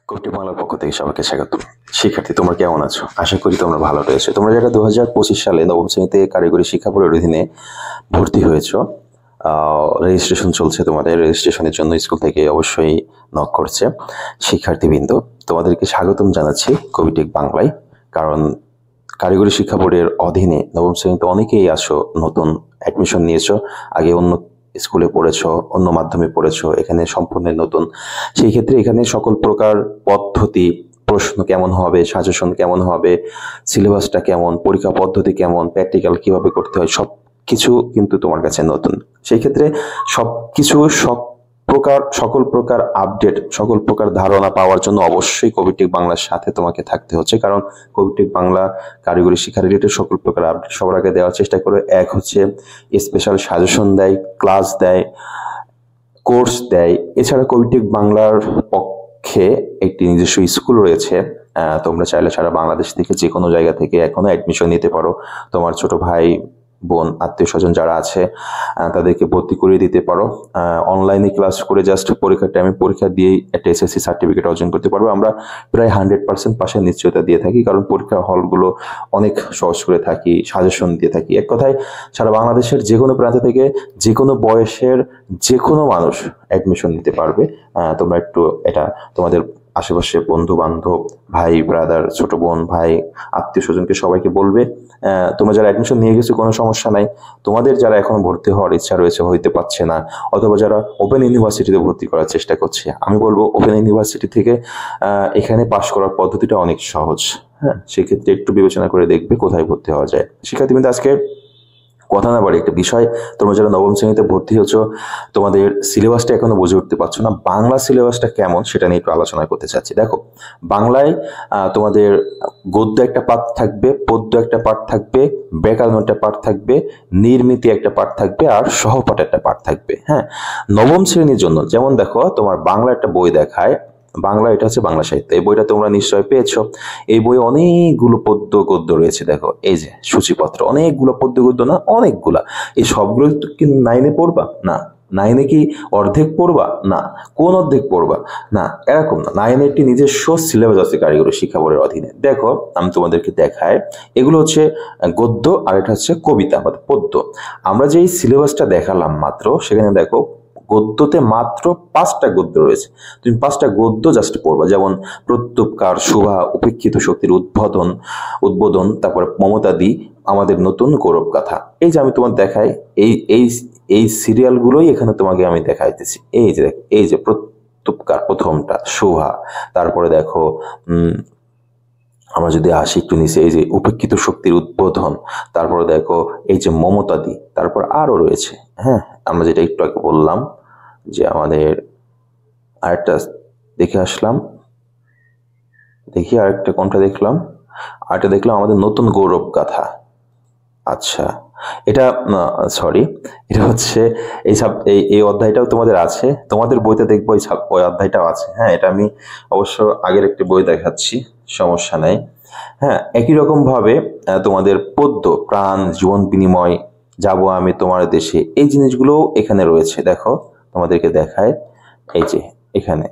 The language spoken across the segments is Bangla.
কোটি বাংলার পক্ষ থেকে সবাইকে স্বাগত। শিক্ষার্থী, তোমরা কেমন আছো? আশা করি তোমরা ভালো রয়েছো। তোমরা যারা 2025 সালে নবম শ্রেণীতে কারিগরি শিক্ষা বোর্ডের অধীনে ভর্তি হয়েছো, রেজিস্ট্রেশন চলছে। তোমাদের রেজিস্ট্রেশনের জন্য স্কুল থেকে অবশ্যই নক করছে। শিক্ষার্থীবৃন্দ, তোমাদেরকে স্বাগতম জানাচ্ছি কবিটেক বাংলায়। কারণ কারিগরি শিক্ষা বোর্ডের অধীনে নবম শ্রেণীতে অনেকেই আসো, নতুন অ্যাডমিশন নিয়েছো, আগে অন্য স্কুলে পড়েছো, অন্য মাধ্যমে পড়েছো, এখানে সম্পূর্ণ নতুন। সেই ক্ষেত্রে এখানে সকল প্রকার পদ্ধতি, প্রশ্ন কেমন হবে, সাজেশন কেমন হবে, সিলেবাসটা কেমন, পরীক্ষা পদ্ধতি কেমন, প্র্যাকটিক্যাল কিভাবে করতে হয়, সব কিছু কিন্তু তোমার কাছে নতুন। সেই ক্ষেত্রে সবকিছু সকল প্রকার আপডেট, সকল প্রকার ধারণা পাওয়ার জন্য অবশ্যই কবিটেক বাংলার সাথে তোমাকে থাকতে হচ্ছে। কারণ কবিটেক বাংলা কারিগরি শিক্ষা রিলেটেড সকল প্রকার আপডেট সবার আগে দেওয়ার চেষ্টা করে। এক হচ্ছে স্পেশাল সাজেশন দেয়, ক্লাস দেয়, কোর্স দেয়। এছাড়া কবিটেক বাংলার পক্ষে একটি নিজস্ব স্কুল রয়েছে। তোমরা চাইলে সারা বাংলাদেশ থেকে যে কোনো জায়গা থেকে এখনো অ্যাডমিশন নিতে পারো। তোমার ছোট ভাই বোন আত্মীয় স্বজন যারা আছে তাদেরকে ভর্তি করে দিতে পারো। অনলাইনে ক্লাস করে জাস্ট পরীক্ষার টাইমে পরীক্ষা দিয়েই একটা এসএসসি সার্টিফিকেট অর্জন করতে পারবে। আমরা প্রায় 100% পাশের নিশ্চয়তা দিয়ে থাকি, কারণ পরীক্ষার হলগুলো অনেক সহজ করে থাকি, সাজেশন দিয়ে থাকি। এক কথায় সারা বাংলাদেশের যে কোনো প্রান্ত থেকে যে কোনো বয়সের যে কোনো মানুষ অ্যাডমিশন নিতে পারবে। তোমরা একটু এটা তোমাদের আশেপাশে বন্ধু বান্ধব, ভাই ব্রাদার, ছোট বোন, ভাই, আত্মীয় স্বজনকে সবাইকে বলবে। তোমরা যারা অ্যাডমিশন নিয়ে গেছো কোনো সমস্যা নাই। তোমাদের যারা এখন ভর্তি হওয়ার ইচ্ছা রয়েছে, হইতে পারছে না, অথবা যারা ওপেন ইউনিভার্সিটিতে ভর্তি করার চেষ্টা করছে, আমি বলবো ওপেন ইউনিভার্সিটি থেকে এখানে পাশ করার পদ্ধতিটা অনেক সহজ। হ্যাঁ, সেক্ষেত্রে একটু বিবেচনা করে দেখবে কোথায় ভর্তি হওয়া যায়। শিক্ষার্থীবৃন্দ, আজকে কথা না বাড়ি একটা বিষয়। তোমরা যারা নবম শ্রেণীতে ভর্তি হচ্ছ, তোমাদের সিলেবাসটা এখনো বুঝে উঠতে পারছো না। বাংলা সিলেবাসটা কেমন সেটা নিয়ে একটু আলোচনা করতে চাচ্ছি। দেখো, বাংলায় তোমাদের গদ্য একটা পাঠ থাকবে, পদ্য একটা পাঠ থাকবে, ব্যাকরণ একটা পাঠ থাকবে, নির্মিতি একটা পাঠ থাকবে, আর সহপাঠ একটা পাঠ থাকবে। হ্যাঁ, নবম শ্রেণীর জন্য যেমন দেখো, তোমার বাংলা একটা বই দেখায়, বাংলা, এটা হচ্ছে বাংলা সাহিত্য। এই বইটা তোমরা নিশ্চয় পেয়েছো। এই বই অনেকগুলো পদ্য গদ্য রয়েছে। দেখো, এই যে সূচিপত্র, অনেকগুলো পদ্য গদ্য, না অনেকগুলা। এই সবগুলো কি নাইনে পড়বা? না। নাইনে কি অর্ধেক পড়বা? না। কোন অর্ধেক পড়বা? না, এরকম না। নাইনে একটি নিজস্ব সিলেবাস আছে কারিগরি শিক্ষা বোর্ডের অধীনে। দেখো, আমি তোমাদেরকে দেখাই। এগুলো হচ্ছে গদ্য, আর এটা হচ্ছে কবিতা বা পদ্য। আমরা যে এই সিলেবাসটা দেখালাম মাত্র, সেখানে দেখো গদ্যতে মাত্র 5টা গদ্য রয়েছে। তুমি 5টা গদ্য জাস্ট পড়বা। যেমন প্রত্যুপকার, শুভা, উপেক্ষিত শক্তির উদ্বোধন, তারপরে মমতাদি, আমাদের নতুন গৌরব গাথা। এই যে আমি তোমার দেখাই, এই এই এই সিরিয়ালগুলোই এখানে তোমাকে আমি দেখাইতেছি। এই যে প্রত্যুপকার প্রথমটা, শুভা, তারপরে দেখো আমরা যদি আসি একটু নিচে, এই যে উপেক্ষিত শক্তির উদ্বোধন, তারপরে দেখো এই যে মমতাদি, তারপর আরো রয়েছে। হ্যাঁ, আমরা যেটা একটু আগে বললাম যে আমাদের আরেকটা দেখে আসলাম, দেখি আরেকটা কোনটা দেখলাম, আরেকটা দেখলাম আমাদের নতুন গৌরব গাথা। আচ্ছা, এটা সরি, এটা হচ্ছে এই অধ্যায়টাও তোমাদের আছে, তোমাদের বইতে দেখবো ওই অধ্যায়টাও আছে। হ্যাঁ, এটা আমি অবশ্য আগের একটি বই দেখাচ্ছি, সমস্যা নাই। হ্যাঁ, একই রকম ভাবে তোমাদের পদ্য, প্রাণ, জীবন বিনিময়, যাবো আমি তোমার দেশে, এই জিনিসগুলো এখানে রয়েছে। দেখো, তোমাদেরকে দেখায়, এই যে এখানে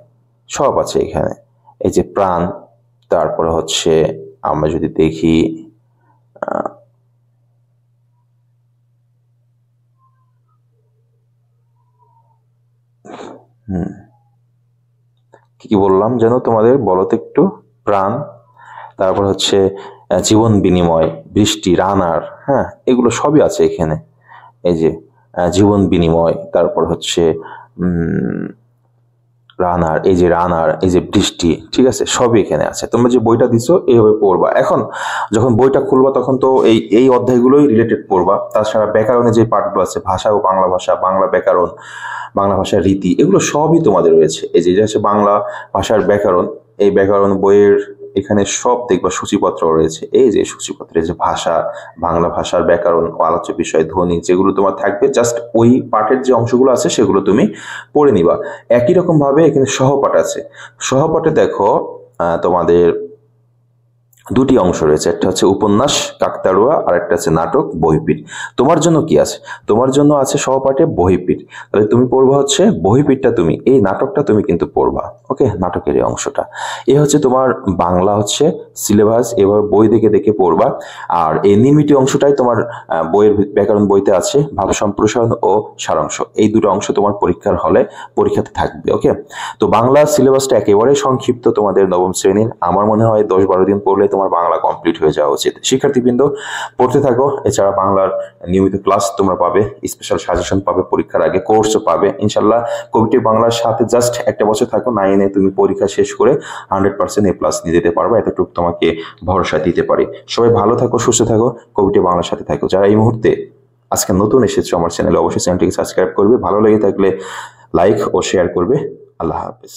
সব আছে। এখানে এই যে প্রাণ, তারপরে হচ্ছে আমরা যদি দেখি কি বললাম যেন তোমাদের, বলো তো একটু। প্রাণ, তারপর হচ্ছে জীবন বিনিময়, বৃষ্টি, রানার, হ্যাঁ, এগুলো সবই আছে এখানে। এই যে জীবন বিনিময়, তারপর হচ্ছে রানার, এই যে বৃষ্টি, ঠিক আছে, সবই এখানে আছে। তোমরা যে বইটা দিছো এইভাবে পড়বা। এখন যখন বইটা খুলবা তখন তো এই অধ্যায়গুলোই রিলেটেড পড়বা। তাছাড়া ব্যাকরণে যে পাঠগুলো আছে, ভাষা ও বাংলা ভাষা, বাংলা ব্যাকরণ, বাংলা ভাষার রীতি, এগুলো সবই তোমাদের রয়েছে। এই যে হচ্ছে বাংলা ভাষার ব্যাকরণ, এই ব্যাকরণ বইয়ের এখানে সব দেখবা সূচিপত্র রয়েছে। এই যে সূচিপত্রে যে ভাষা, বাংলা ভাষার ব্যাকরণ ও আলোচ্য বিষয়, ধ্বনি, যেগুলো তোমার থাকবে, জাস্ট ওই পাঠের যে অংশগুলো আছে সেগুলো তুমি পড়ে নিবা। একই রকম ভাবে এখানে সহপাঠ আছে। সহপাঠে দেখো তোমাদের দুটি অংশ রয়েছে, একটা হচ্ছে উপন্যাস কাকতাড়ুয়া আর একটা হচ্ছে নাটক বহিঃপিঠ। তোমার জন্য কি আছে? তোমার জন্য আছে সহপাঠে বহিঃপিঠ। তাহলে তুমি পড়বা হচ্ছে বহিঃপিঠটা, তুমি এই নাটকটা তুমি কিন্তু পড়বা। ওকে, নাটকের এই অংশটা এই হচ্ছে তোমার বাংলা হচ্ছে সিলেবাস, এভাবে বই দেখে দেখে পড়বা। আর এই নির্মিত অংশটাই তোমার বইয়ের ব্যাকরণ বইতে আছে, ভাব সম্প্রসারণ ও সারাংশ, এই দুটো অংশ তোমার পরীক্ষার হলে পরীক্ষাতে থাকবে। ওকে, তো বাংলা সিলেবাসটা একেবারে সংক্ষিপ্ত তোমাদের নবম শ্রেণীর। আমার মনে হয় 10-12 দিন পড়লে তোমার বাংলা কমপ্লিট হয়ে যাওয়া উচিত। শিক্ষার্থীবৃন্দ পড়তে থাকো। এছাড়া বাংলার নিয়মিত ক্লাস তোমরা পাবে, স্পেশাল সাজেশন পাবে, পরীক্ষার আগে কোর্সও পাবে ইনশাল্লাহ। কবিটিভ বাংলার সাথে জাস্ট একটা বছর থাকো, 9-এ তুমি পরীক্ষা শেষ করে 100% A+ নিয়ে যেতে পারবে, এতটুকু তোমাকে ভরসা দিতে পারি। সবাই ভালো থাকো, সুস্থ থাকো, কবিটিভ বাংলার সাথে থাকো। যারা এই মুহূর্তে আজকে নতুন এসেছো আমার চ্যানেলে, অবশ্যই চ্যানেলটিকে সাবস্ক্রাইব করবে, ভালো লেগে থাকলে লাইক ও শেয়ার করবে। আল্লাহ হাফেজ।